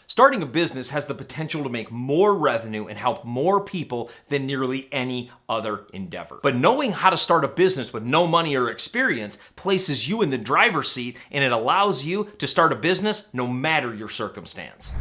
Starting a business has the potential to make more revenue and help more people than nearly any other endeavor. But knowing how to start a business with no money or experience places you in the driver's seat, and it allows you to start a business no matter your circumstance.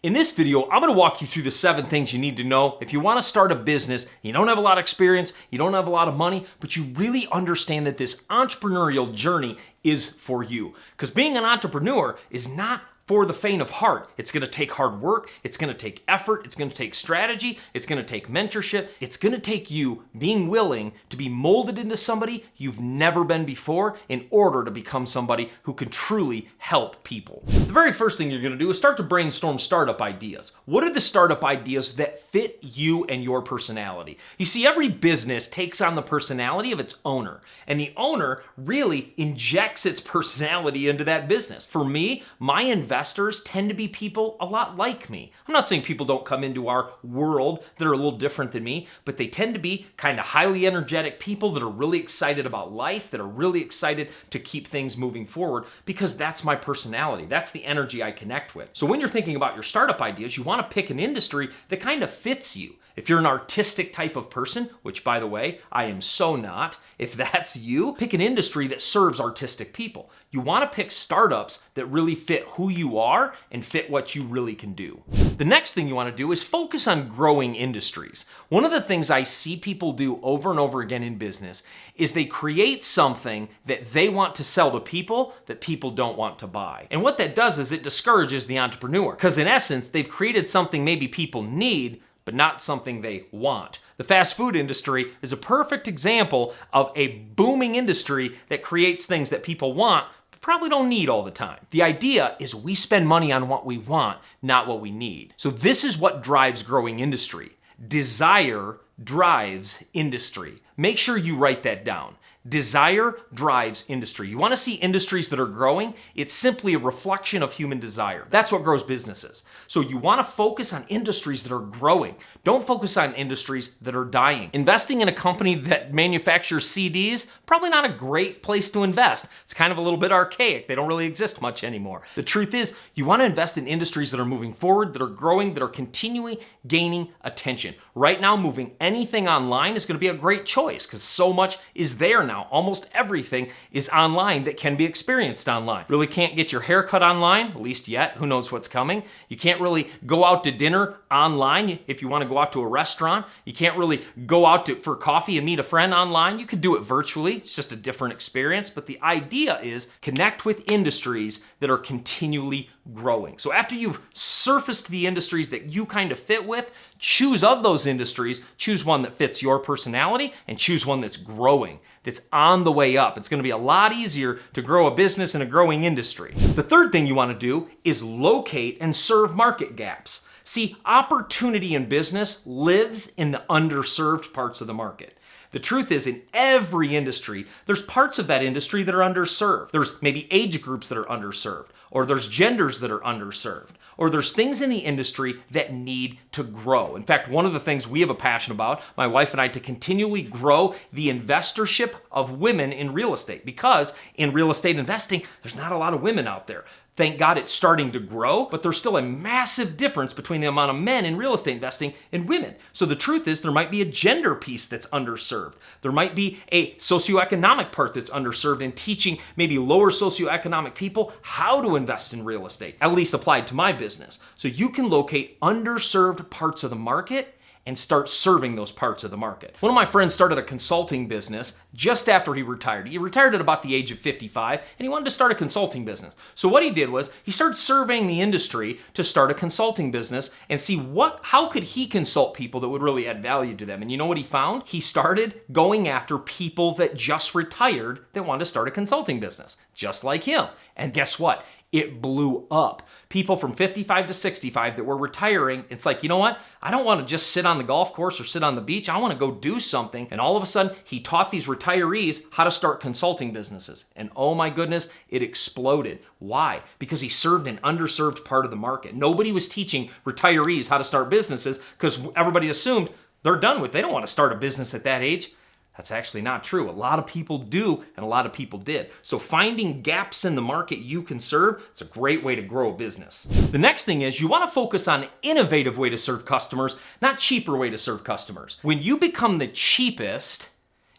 In this video, I'm going to walk you through the 7 things you need to know if you want to start a business. You don't have a lot of experience, you don't have a lot of money, but you really understand that this entrepreneurial journey is for you. Because being an entrepreneur is not for the faint of heart. It's going to take hard work, it's going to take effort, it's going to take strategy, it's going to take mentorship, it's going to take you being willing to be molded into somebody you've never been before in order to become somebody who can truly help people. The very first thing you're going to do is start to brainstorm startup ideas. What are the startup ideas that fit you and your personality? You see, every business takes on the personality of its owner, and the owner really injects its personality into that business. For me, my investors tend to be people a lot like me. I'm not saying people don't come into our world that are a little different than me, but they tend to be kind of highly energetic people that are really excited about life, that are really excited to keep things moving forward, because that's my personality. That's the energy I connect with. So when you're thinking about your startup ideas, you want to pick an industry that kind of fits you. If you're an artistic type of person, which by the way, I am so not, if that's you, pick an industry that serves artistic people. You want to pick startups that really fit who you are and fit what you really can do. The next thing you want to do is focus on growing industries. One of the things I see people do over and over again in business is they create something that they want to sell to people that people don't want to buy. And what that does is it discourages the entrepreneur, because in essence, they've created something maybe people need, but not something they want. The fast food industry is a perfect example of a booming industry that creates things that people want, but probably don't need all the time. The idea is we spend money on what we want, not what we need. So this is what drives growing industry. Desire drives industry. Make sure you write that down. Desire drives industry. You want to see industries that are growing? It's simply a reflection of human desire. That's what grows businesses. So you want to focus on industries that are growing. Don't focus on industries that are dying. Investing in a company that manufactures CDs, probably not a great place to invest. It's kind of a little bit archaic. They don't really exist much anymore. The truth is, you want to invest in industries that are moving forward, that are growing, that are continually gaining attention. Right now, moving anything online is going to be a great choice because so much is there now. Almost everything is online that can be experienced online. Really can't get your hair cut online, at least yet. Who knows what's coming? You can't really go out to dinner online if you want to go out to a restaurant. You can't really go out for coffee and meet a friend online. You could do it virtually. It's just a different experience. But the idea is connect with industries that are continually growing. So after you've surfaced the industries that you kind of fit with, choose of those industries, choose one that fits your personality, and choose one that's growing, that's on the way up. It's going to be a lot easier to grow a business in a growing industry. The third thing you want to do is locate and serve market gaps. See, opportunity in business lives in the underserved parts of the market. The truth is, in every industry, there's parts of that industry that are underserved. There's maybe age groups that are underserved, or there's genders that are underserved, or there's things in the industry that need to grow. In fact, one of the things we have a passion about, my wife and I, to continually grow the investorship of women in real estate, because in real estate investing, there's not a lot of women out there. Thank God it's starting to grow, but there's still a massive difference between the amount of men in real estate investing and women. So the truth is, there might be a gender piece that's underserved. There might be a socioeconomic part that's underserved in teaching maybe lower socioeconomic people how to invest in real estate, at least applied to my business. So you can locate underserved parts of the market and start serving those parts of the market. One of my friends started a consulting business just after he retired. He retired at about the age of 55, and he wanted to start a consulting business. So what he did was he started surveying the industry to start a consulting business and see how could he consult people that would really add value to them. And you know what he found? He started going after people that just retired that wanted to start a consulting business, just like him. And guess what? It blew up. People from 55 to 65 that were retiring, it's like, you know what? I don't want to just sit on the golf course or sit on the beach. I want to go do something. And all of a sudden, he taught these retirees how to start consulting businesses. And oh my goodness, it exploded. Why? Because he served an underserved part of the market. Nobody was teaching retirees how to start businesses because everybody assumed they're done with. They don't want to start a business at that age. That's actually not true. A lot of people do, and a lot of people did. So finding gaps in the market you can serve, it's a great way to grow a business. The next thing is you want to focus on innovative way to serve customers, not cheaper way to serve customers. When you become the cheapest,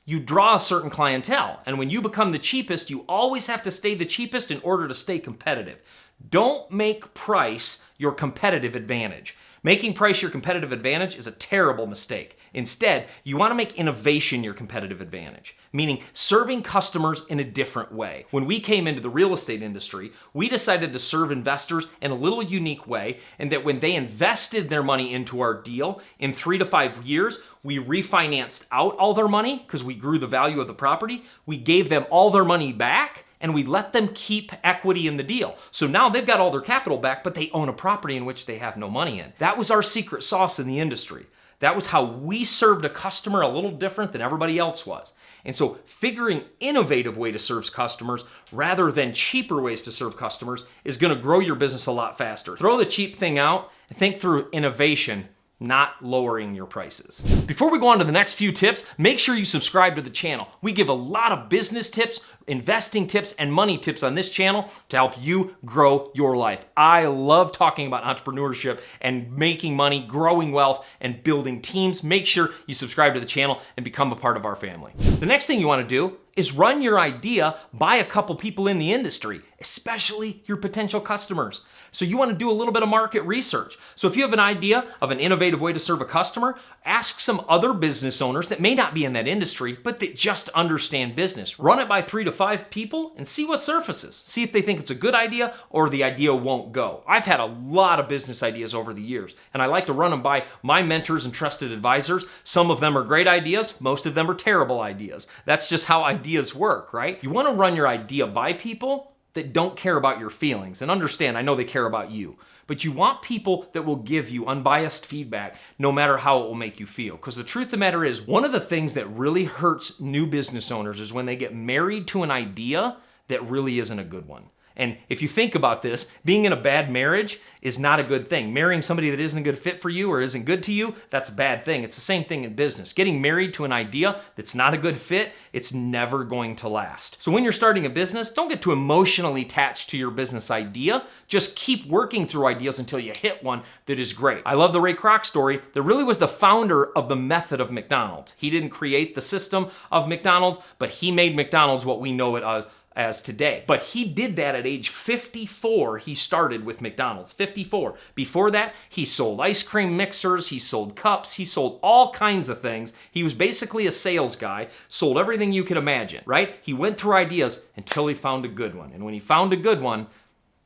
you draw a certain clientele. And when you become the cheapest, you always have to stay the cheapest in order to stay competitive. Don't make price your competitive advantage. Making price your competitive advantage is a terrible mistake. Instead, you want to make innovation your competitive advantage, meaning serving customers in a different way. When we came into the real estate industry, we decided to serve investors in a little unique way, and that when they invested their money into our deal, in 3 to 5 years, we refinanced out all their money because we grew the value of the property. We gave them all their money back, and we let them keep equity in the deal. So now they've got all their capital back, but they own a property in which they have no money in. That was our secret sauce in the industry. That was how we served a customer a little different than everybody else was. And so figuring innovative way to serve customers rather than cheaper ways to serve customers is gonna grow your business a lot faster. Throw the cheap thing out and think through innovation, not lowering your prices. Before we go on to the next few tips, make sure you subscribe to the channel. We give a lot of business tips, investing tips, and money tips on this channel to help you grow your life. I love talking about entrepreneurship and making money, growing wealth, and building teams. Make sure you subscribe to the channel and become a part of our family. The next thing you want to do is run your idea by a couple people in the industry, especially your potential customers. So you want to do a little bit of market research. So if you have an idea of an innovative way to serve a customer, ask some other business owners that may not be in that industry, but that just understand business. Run it by 3 to 5 people and see what surfaces. See if they think it's a good idea or the idea won't go. I've had a lot of business ideas over the years, and I like to run them by my mentors and trusted advisors. Some of them are great ideas, most of them are terrible ideas. That's just how ideas work, right? You want to run your idea by people that don't care about your feelings. And understand, I know they care about you, but you want people that will give you unbiased feedback no matter how it will make you feel. Because the truth of the matter is, one of the things that really hurts new business owners is when they get married to an idea that really isn't a good one. And if you think about this, being in a bad marriage is not a good thing. Marrying somebody that isn't a good fit for you or isn't good to you, that's a bad thing. It's the same thing in business. Getting married to an idea that's not a good fit, it's never going to last. So when you're starting a business, don't get too emotionally attached to your business idea. Just keep working through ideas until you hit one that is great. I love the Ray Kroc story. That really was the founder of the method of McDonald's. He didn't create the system of McDonald's, but he made McDonald's what we know it as today. But he did that at age 54. He started with McDonald's, 54. Before that, he sold ice cream mixers, he sold cups, he sold all kinds of things. He was basically a sales guy, sold everything you could imagine, right? He went through ideas until he found a good one. And when he found a good one,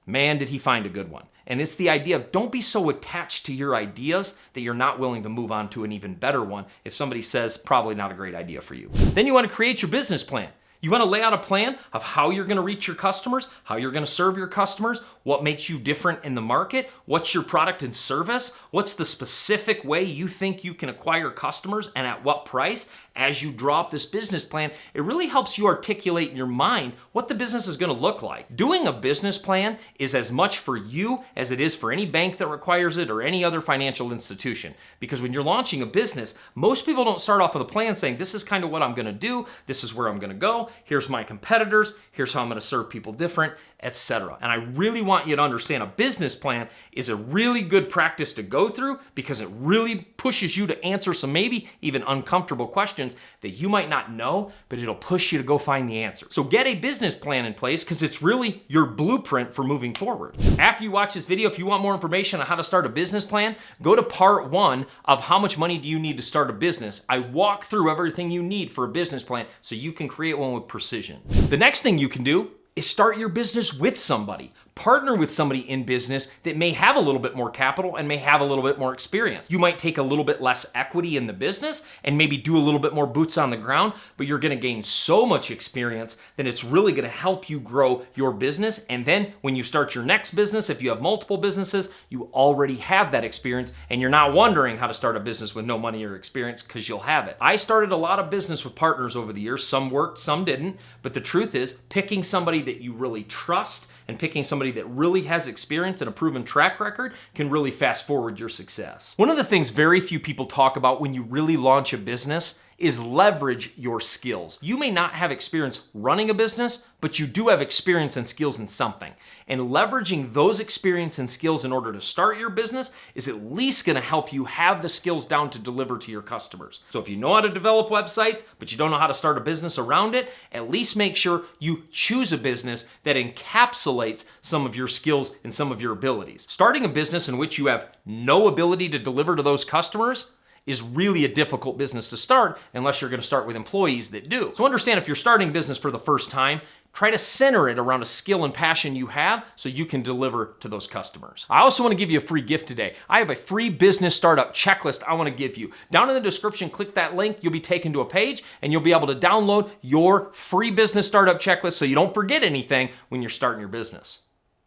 man, did he find a good one. And it's the idea of don't be so attached to your ideas that you're not willing to move on to an even better one if somebody says probably not a great idea for you. Then you want to create your business plan. You want to lay out a plan of how you're going to reach your customers, how you're going to serve your customers, what makes you different in the market, what's your product and service, what's the specific way you think you can acquire customers and at what price. As you draw up this business plan, it really helps you articulate in your mind what the business is going to look like. Doing a business plan is as much for you as it is for any bank that requires it or any other financial institution. Because when you're launching a business, most people don't start off with a plan saying, this is kind of what I'm going to do, this is where I'm going to go, here's my competitors, here's how I'm going to serve people different, etc. And I really want you to understand a business plan is a really good practice to go through because it really pushes you to answer some maybe even uncomfortable questions that you might not know, but it'll push you to go find the answer. So get a business plan in place because it's really your blueprint for moving forward. After you watch this video, if you want more information on how to start a business plan, go to part 1 of how much money do you need to start a business. I walk through everything you need for a business plan so you can create one with precision. The next thing you can do is start your business with somebody. Partner with somebody in business that may have a little bit more capital and may have a little bit more experience. You might take a little bit less equity in the business and maybe do a little bit more boots on the ground, but you're gonna gain so much experience that it's really gonna help you grow your business. And then when you start your next business, if you have multiple businesses, you already have that experience and you're not wondering how to start a business with no money or experience because you'll have it. I started a lot of business with partners over the years. Some worked, some didn't. But the truth is, picking somebody that you really trust and picking somebody that really has experience and a proven track record can really fast forward your success. One of the things very few people talk about when you really launch a business is leverage your skills. You may not have experience running a business, but you do have experience and skills in something. And leveraging those experience and skills in order to start your business is at least going to help you have the skills down to deliver to your customers. So if you know how to develop websites, but you don't know how to start a business around it, at least make sure you choose a business that encapsulates some of your skills and some of your abilities. Starting a business in which you have no ability to deliver to those customers is really a difficult business to start unless you're going to start with employees that do. So understand, if you're starting business for the first time, try to center it around a skill and passion you have so you can deliver to those customers. I also want to give you a free gift today. I have a free business startup checklist I want to give you. Down in the description, click that link. You'll be taken to a page and you'll be able to download your free business startup checklist so you don't forget anything when you're starting your business.